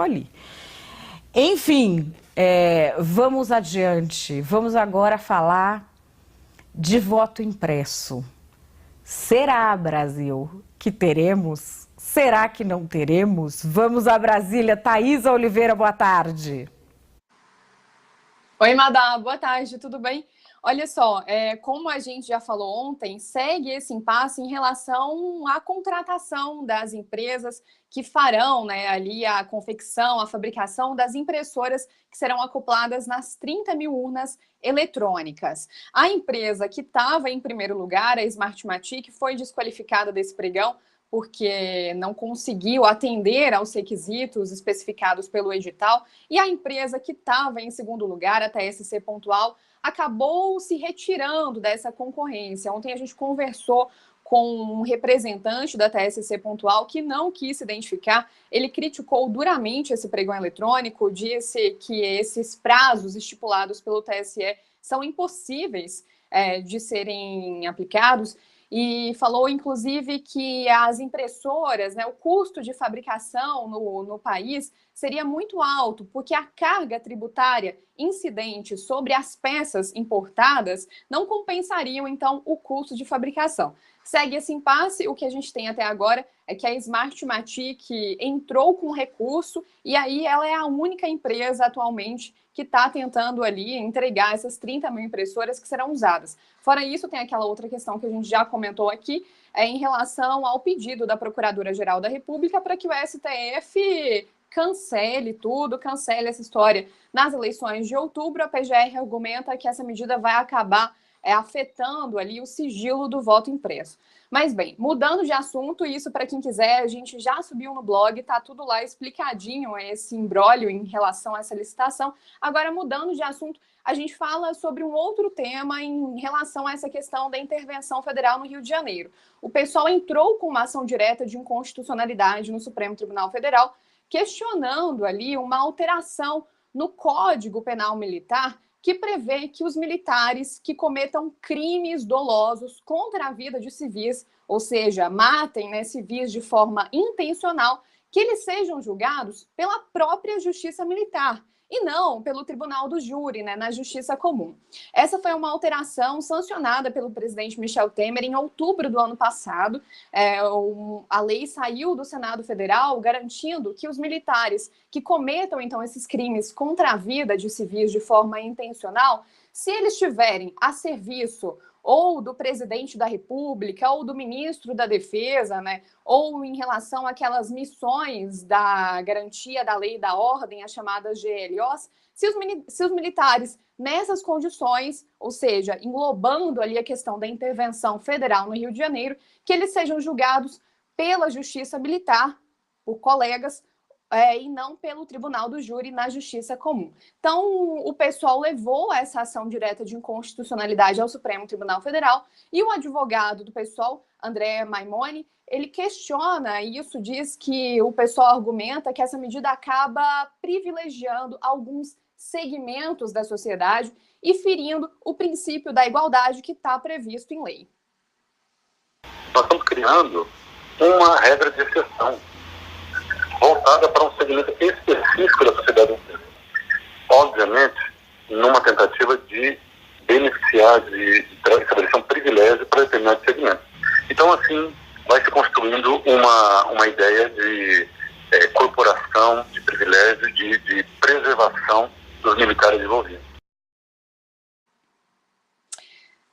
aconteceu ali. Enfim, vamos adiante. Vamos agora falar de voto impresso. Será, Brasil, que teremos? Será que não teremos? Vamos a Brasília. Thaisa Oliveira, boa tarde. Oi, Madá, boa tarde, tudo bem? Olha só, como a gente já falou ontem, segue esse impasse em relação à contratação das empresas que farão, né, ali a confecção, a fabricação das impressoras que serão acopladas nas 30 mil urnas eletrônicas. A empresa que estava em primeiro lugar, a Smartmatic, foi desqualificada desse pregão porque não conseguiu atender aos requisitos especificados pelo edital, e a empresa que estava em segundo lugar, a TSC Pontual, acabou se retirando dessa concorrência. Ontem a gente conversou com um representante da TSC Pontual que não quis se identificar. Ele criticou duramente esse pregão eletrônico, disse que esses prazos estipulados pelo TSE são impossíveis de serem aplicados, e falou, inclusive, que as impressoras, né, o custo de fabricação no país seria muito alto, porque a carga tributária incidente sobre as peças importadas não compensariam, então, o custo de fabricação. Segue esse impasse, o que a gente tem até agora é que a Smartmatic entrou com recurso e aí ela é a única empresa atualmente que está tentando ali entregar essas 30 mil impressoras que serão usadas. Fora isso, tem aquela outra questão que a gente já comentou aqui, em relação ao pedido da Procuradora-Geral da República para que o STF cancele tudo, cancele essa história. Nas eleições de outubro, a PGR argumenta que essa medida vai acabar afetando ali o sigilo do voto impresso. Mas bem, mudando de assunto, isso para quem quiser, a gente já subiu no blog, tá tudo lá explicadinho, esse imbróglio em relação a essa licitação. Agora, mudando de assunto, a gente fala sobre um outro tema em relação a essa questão da intervenção federal no Rio de Janeiro. O pessoal entrou com uma ação direta de inconstitucionalidade no Supremo Tribunal Federal, questionando ali uma alteração no Código Penal Militar que prevê que os militares que cometam crimes dolosos contra a vida de civis, ou seja, matem, né, civis de forma intencional, que eles sejam julgados pela própria Justiça Militar e não pelo Tribunal do Júri, né, na Justiça Comum. Essa foi uma alteração sancionada pelo presidente Michel Temer em outubro do ano passado. A lei saiu do Senado Federal garantindo que os militares que cometam, então, esses crimes contra a vida de civis de forma intencional, se eles estiverem a serviço ou do presidente da República, ou do ministro da Defesa, né, ou em relação àquelas missões da garantia da lei e da ordem, as chamadas GLOs, se os militares, nessas condições, ou seja, englobando ali a questão da intervenção federal no Rio de Janeiro, que eles sejam julgados pela Justiça Militar, por colegas, e não pelo Tribunal do Júri na Justiça Comum. Então, o pessoal levou essa ação direta de inconstitucionalidade ao Supremo Tribunal Federal e o advogado do pessoal, André Maimone, ele questiona isso, diz que o pessoal argumenta que essa medida acaba privilegiando alguns segmentos da sociedade e ferindo o princípio da igualdade que está previsto em lei. Nós estamos criando uma regra de exceção voltada para um segmento específico da sociedade inteira. Obviamente, numa tentativa de beneficiar, de estabelecer um privilégio para determinado segmento. Então, assim, vai se construindo uma ideia de corporação, de privilégio, de preservação dos militares envolvidos.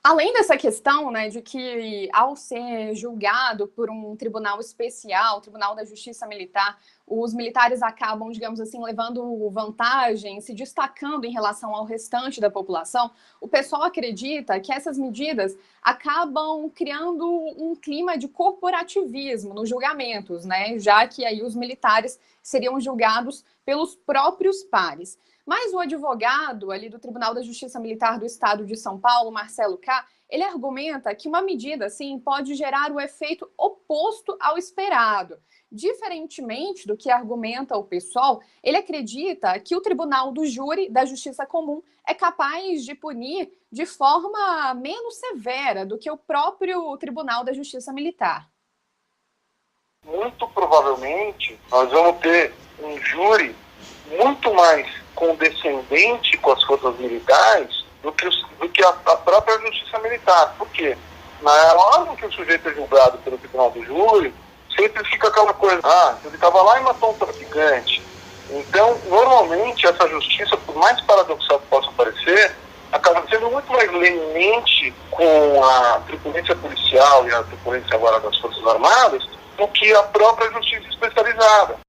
Além dessa questão, né, de que ao ser julgado por um tribunal especial, o Tribunal da Justiça Militar, os militares acabam, digamos assim, levando vantagem, se destacando em relação ao restante da população, o pessoal acredita que essas medidas acabam criando um clima de corporativismo nos julgamentos, né, já que aí os militares seriam julgados pelos próprios pares. Mas o advogado ali do Tribunal da Justiça Militar do Estado de São Paulo, Marcelo K., ele argumenta que uma medida assim pode gerar o efeito oposto ao esperado. Diferentemente do que argumenta o pessoal, ele acredita que o Tribunal do Júri da Justiça Comum é capaz de punir de forma menos severa do que o próprio Tribunal da Justiça Militar. muito provavelmente nós vamos ter um júri muito mais condescendente com as forças militares do que a própria justiça militar. Por quê? Na hora que o sujeito é julgado pelo tribunal do júri, sempre fica aquela coisa, ele estava lá e matou um traficante. Então, normalmente, essa justiça, por mais paradoxal que possa parecer, acaba sendo muito mais leniente com a truculência policial e a truculência agora das Forças Armadas do que a própria justiça especializada.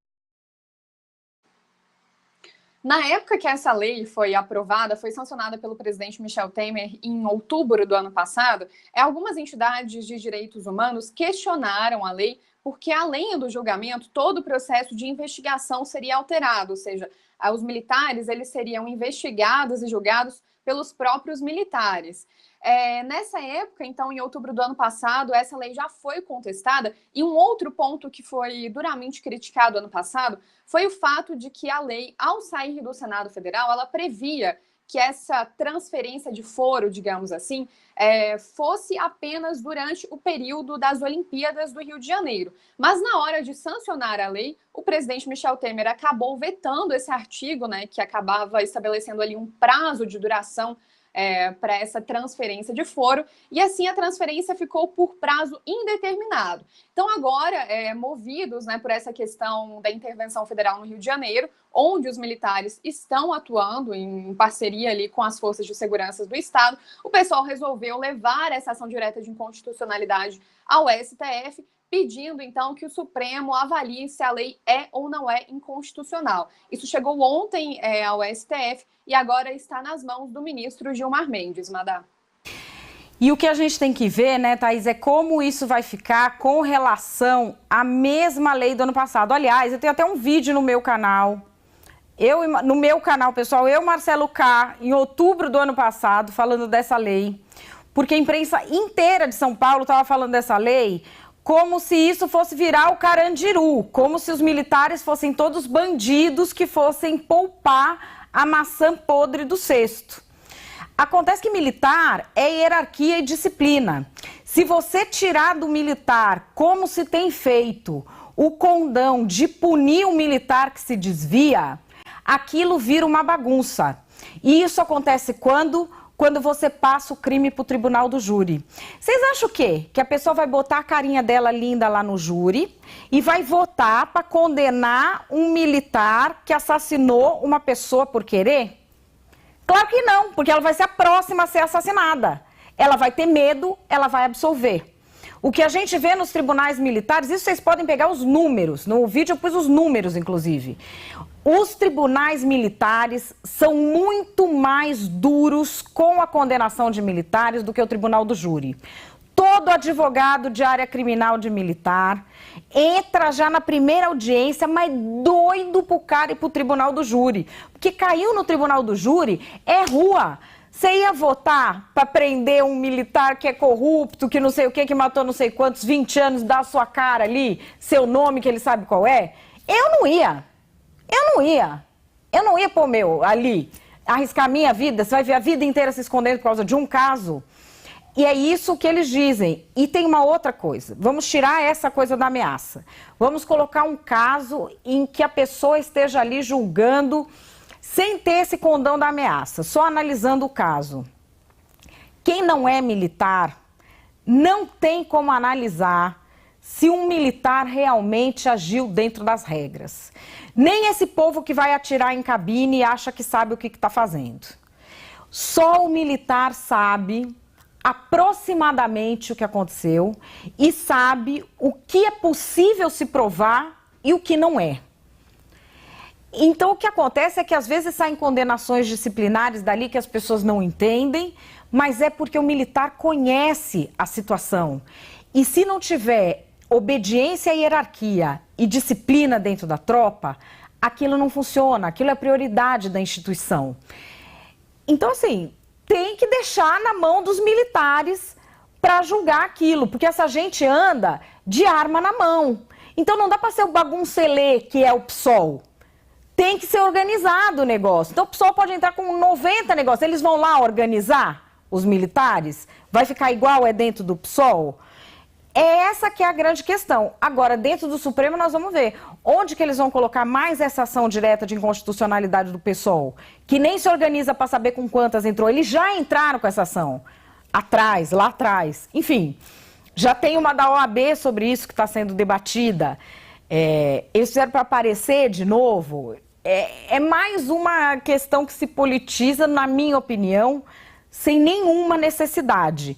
Na época que essa lei foi aprovada, foi sancionada pelo presidente Michel Temer em outubro do ano passado, algumas entidades de direitos humanos questionaram a lei porque, além do julgamento, todo o processo de investigação seria alterado, ou seja, os militares eles seriam investigados e julgados pelos próprios militares. Nessa época, então, em outubro do ano passado, essa lei já foi contestada, e um outro ponto que foi duramente criticado ano passado foi o fato de que a lei, ao sair do Senado Federal, ela previa que essa transferência de foro, digamos assim, fosse apenas durante o período das Olimpíadas do Rio de Janeiro. Mas na hora de sancionar a lei, o presidente Michel Temer acabou vetando esse artigo, né, que acabava estabelecendo ali um prazo de duração para essa transferência de foro, e assim a transferência ficou por prazo indeterminado. Então agora, movidos, né, por essa questão da intervenção federal no Rio de Janeiro, onde os militares estão atuando em parceria ali com as forças de segurança do Estado, o pessoal resolveu levar essa ação direta de inconstitucionalidade ao STF, pedindo, então, que o Supremo avalie se a lei é ou não é inconstitucional. Isso chegou ontem ao STF e agora está nas mãos do ministro Gilmar Mendes, Madá. E o que a gente tem que ver, né, Thaís, é como isso vai ficar com relação à mesma lei do ano passado. Aliás, eu tenho até um vídeo no meu canal. No meu canal, pessoal, Marcelo K., em outubro do ano passado, falando dessa lei. Porque a imprensa inteira de São Paulo estava falando dessa lei como se isso fosse virar o Carandiru, como se os militares fossem todos bandidos que fossem poupar a maçã podre do cesto. Acontece que militar é hierarquia e disciplina. Se você tirar do militar, como se tem feito, o condão de punir o militar que se desvia, aquilo vira uma bagunça. E isso acontece quando você passa o crime para o tribunal do júri. Vocês acham o quê? Que a pessoa vai botar a carinha dela linda lá no júri e vai votar para condenar um militar que assassinou uma pessoa por querer? Claro que não, porque ela vai ser a próxima a ser assassinada. Ela vai ter medo, ela vai absolver. O que a gente vê nos tribunais militares, isso vocês podem pegar os números. No vídeo eu pus os números, inclusive. Os tribunais militares são muito mais duros com a condenação de militares do que o tribunal do júri. Todo advogado de área criminal de militar entra já na primeira audiência, mas doido pro cara e pro tribunal do júri. Porque caiu no tribunal do júri é rua. Você ia votar para prender um militar que é corrupto, que não sei o que matou não sei quantos, 20 anos, dar sua cara ali, seu nome que ele sabe qual é? Eu não ia. Eu não ia pôr ali, arriscar a minha vida. Você vai ver a vida inteira se escondendo por causa de um caso. E é isso que eles dizem. E tem uma outra coisa. Vamos tirar essa coisa da ameaça. Vamos colocar um caso em que a pessoa esteja ali julgando sem ter esse condão da ameaça, só analisando o caso. Quem não é militar não tem como analisar se um militar realmente agiu dentro das regras. Nem esse povo que vai atirar em cabine e acha que sabe o que está fazendo. Só o militar sabe aproximadamente o que aconteceu e sabe o que é possível se provar e o que não é. Então, o que acontece é que às vezes saem condenações disciplinares dali que as pessoas não entendem, mas é porque o militar conhece a situação. E se não tiver obediência à hierarquia e disciplina dentro da tropa, aquilo não funciona, aquilo é prioridade da instituição. Então, assim, tem que deixar na mão dos militares para julgar aquilo, porque essa gente anda de arma na mão. Então, não dá para ser o baguncelê que é o PSOL. Tem que ser organizado o negócio. Então, o PSOL pode entrar com 90 negócios. Eles vão lá organizar os militares? Vai ficar igual dentro do PSOL? É essa que é a grande questão. Agora, dentro do Supremo, nós vamos ver onde que eles vão colocar mais essa ação direta de inconstitucionalidade do PSOL, que nem se organiza para saber com quantas entrou. Eles já entraram com essa ação, lá atrás. Enfim, já tem uma da OAB sobre isso que está sendo debatida. Eles fizeram para aparecer de novo. É mais uma questão que se politiza, na minha opinião, sem nenhuma necessidade.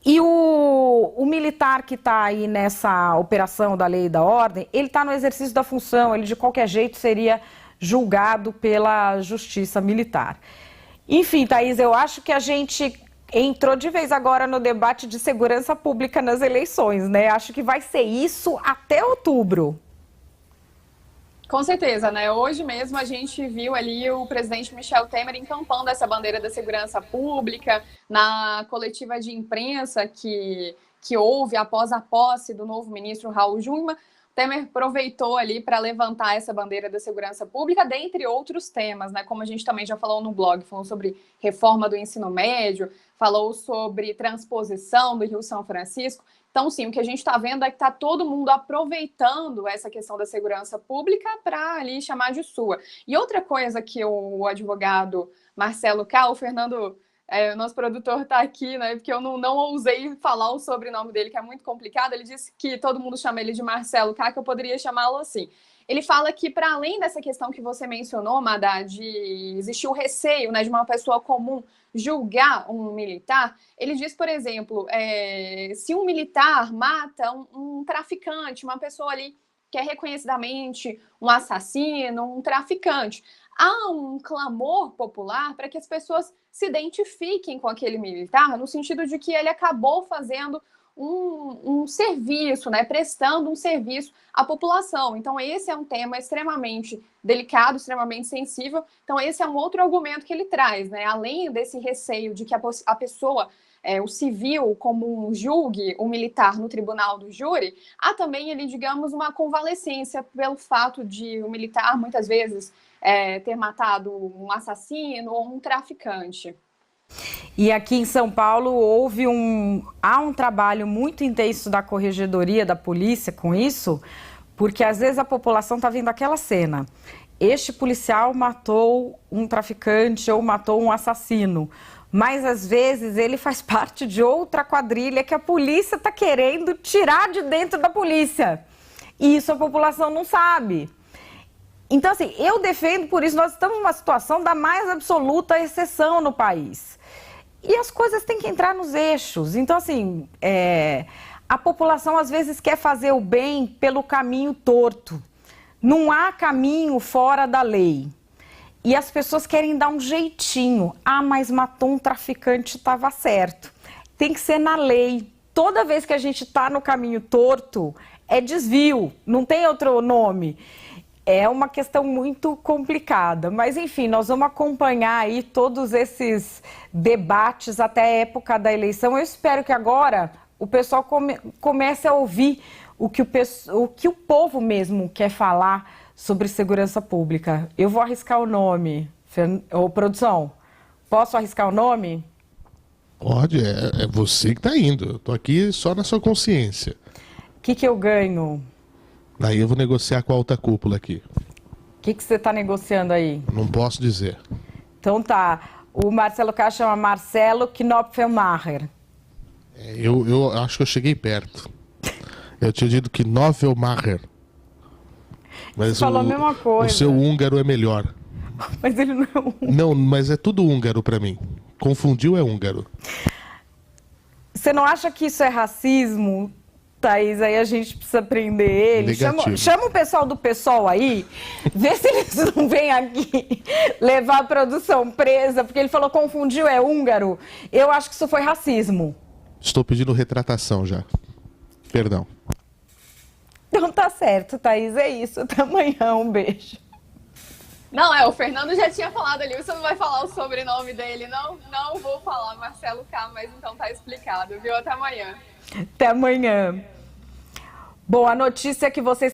E o militar que está aí nessa operação da lei e da ordem, ele está no exercício da função, ele de qualquer jeito seria julgado pela justiça militar. Enfim, Thaís, eu acho que a gente entrou de vez agora no debate de segurança pública nas eleições, né? Acho que vai ser isso até outubro. Com certeza, né? Hoje mesmo a gente viu ali o presidente Michel Temer encampando essa bandeira da segurança pública na coletiva de imprensa que houve após a posse do novo ministro Raul Jungmann. Temer aproveitou ali para levantar essa bandeira da segurança pública, dentre outros temas, né? Como a gente também já falou no blog, falou sobre reforma do ensino médio, falou sobre transposição do Rio São Francisco. Então, sim, o que a gente está vendo é que está todo mundo aproveitando essa questão da segurança pública para ali chamar de sua. E outra coisa que o advogado Marcelo K., o Fernando, o nosso produtor está aqui, né? Porque eu não ousei falar o sobrenome dele, que é muito complicado. Ele disse que todo mundo chama ele de Marcelo K., que eu poderia chamá-lo assim. Ele fala que, para além dessa questão que você mencionou, Madá, de existir o receio, né, de uma pessoa comum julgar um militar, ele diz, por exemplo, se um militar mata um traficante, uma pessoa ali que é reconhecidamente um assassino, um traficante, há um clamor popular para que as pessoas se identifiquem com aquele militar, no sentido de que ele acabou fazendo um serviço, né, prestando um serviço à população. Então, esse é um tema extremamente delicado, extremamente sensível. Então, esse é um outro argumento que ele traz, né? Além desse receio de que a pessoa, o civil, como julgue o militar no tribunal do júri, há também, ele, digamos, uma convalescência pelo fato de o militar, muitas vezes, ter matado um assassino ou um traficante. E aqui em São Paulo há um trabalho muito intenso da corregedoria da polícia com isso, porque às vezes a população está vendo aquela cena. Este policial matou um traficante ou matou um assassino, mas às vezes ele faz parte de outra quadrilha que a polícia está querendo tirar de dentro da polícia. E isso a população não sabe. Então, assim, eu defendo por isso, nós estamos numa situação da mais absoluta exceção no país. E as coisas têm que entrar nos eixos. Então, assim, a população às vezes quer fazer o bem pelo caminho torto. Não há caminho fora da lei. E as pessoas querem dar um jeitinho. Ah, mas matou um traficante, estava certo. Tem que ser na lei. Toda vez que a gente está no caminho torto, é desvio. Não tem outro nome. É uma questão muito complicada, mas enfim, nós vamos acompanhar aí todos esses debates até a época da eleição. Eu espero que agora o pessoal comece a ouvir o que o povo mesmo quer falar sobre segurança pública. Eu vou arriscar o nome. Ô, produção, posso arriscar o nome? Pode, é você que está indo. Eu tô aqui só na sua consciência. O que eu ganho? Daí eu vou negociar com a alta cúpula aqui. O que você está negociando aí? Não posso dizer. Então tá. O Marcelo K. chama Marcelo Knopfelmacher. Eu acho que eu cheguei perto. Eu tinha dito Knopfelmacher. Mas você falou a mesma coisa. O seu húngaro é melhor. Mas ele não é húngaro. Não, mas é tudo húngaro pra mim. Confundiu é húngaro. Você não acha que isso é racismo? Thaís, aí a gente precisa prender ele. Chama o pessoal do PSOL aí, vê se eles não vêm aqui levar a produção presa, porque ele falou confundiu, é húngaro. Eu acho que isso foi racismo. Estou pedindo retratação já. Perdão. Então tá certo, Thaís, é isso. Até amanhã, um beijo. Não, o Fernando já tinha falado ali, você não vai falar o sobrenome dele, não? Não vou falar, Marcelo K., mas então tá explicado, viu? Até amanhã. Até amanhã. Bom, a notícia que vocês